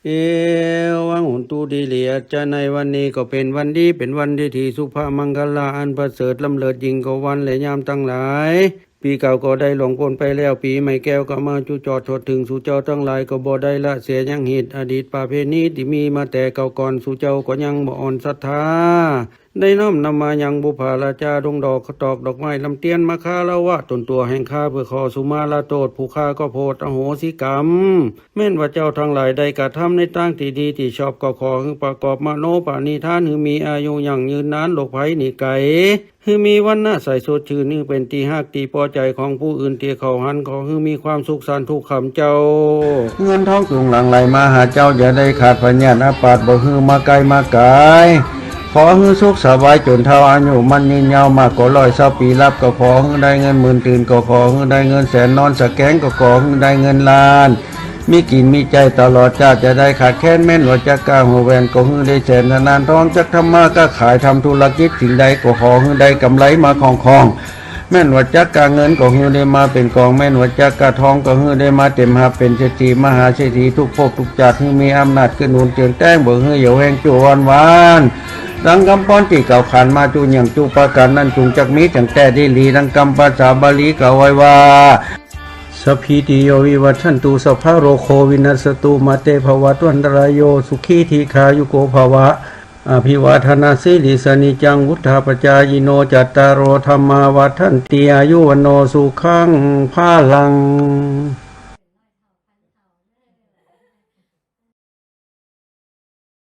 เอวังหุนตูดีเหลียจะในวันนี้ก็เป็นวันดีเป็นวันที่สุภามังคลาอันประเสริฐล้ำเลิศยิ่งกว่าวันและยามตั้งหลายปีเก่าก็ได้หลงพ้นไปแล้วปีใหม่แก้วก็มาจุจอดทดถึงสู่เจ้าทั้งหลายก็บ่ได้ละเสียยังหิตอดีตประเพณีที่มีมาแต่เก่าก่อนสู่เจ้าก็ยังบ่อ่อนศรัทธาได้น้อมนำมายังบุพาราชาดงดอกตอกดอกไม้ลำเตียนมาคาละวะตนตัวแห่งข้าเพื่อขอสุมาลาโตษผู้ข้าก็โพดอโหสิกรรมแม่นว่าเจ้าทั้งหลายได้กระทำในตั้งที่ดีที่ชอบก็ขอให้ประกอบมโนปานิธานให้มีอายุยั่งยืนนานโลกภัยหนีไกลให้มีวันหน้าใสสดชื่นนี่เป็นที่ฮักที่พอใจของผู้อื่นที่เขาหันขอให้มีความสุขสันต์ทุกคำเจ้าเงินทองจุงหลังไหลมาหาเจ้าอย่าได้ขาดพญานอาปาดบ่ฮือมาไกลมาไกลขอให้สุขสบายจนเท่าอายุมันยืนยาวมากกว่า120 ปีรับก็ขอให้ได้เงินหมื่นตื่นก็ขอให้ได้เงินแสนนอนสะแกงก็ขอให้ได้เงินล้านมีกินมีใจตลอดจ้าจะได้ขาดแค้นแม่นว่าจะกล้าหัวแวนก็ให้ได้แสนนานทองจักทำมาก็ขายทำธุรกิจสิ่งใดก็ขอให้ได้กำไรมาคองแม่นว่าจักกาเงินก็ให้ได้มาเป็นกองแม่นว่าจักกาทองก็ให้ได้มาเต็มหาเป็นเศรษฐีมหาเศรษฐีทุกภพทุกชาติให้มีอำนาจขึ้นหนุนเตียงแต้งบ่ให้เหยียวแห่งจูวันวานดังคำป้อนที่เก่าขานมาจูอย่างจูประการนั้นจุงจักมีจังแต่ได้ลีดังคำภาษาบาลีกล่าวไว้ว่าสัพพิติโยวิวัชชันตุสัพพะโรโควินัสตุมาเตภวัตวันตรายโยสุขีทีขายุโกภวะอภิวาทนาสิริสนิจังวุฒาปจายโนจัตตารโอธรรมาวัฏันติอายุวโนสุขังภาลัง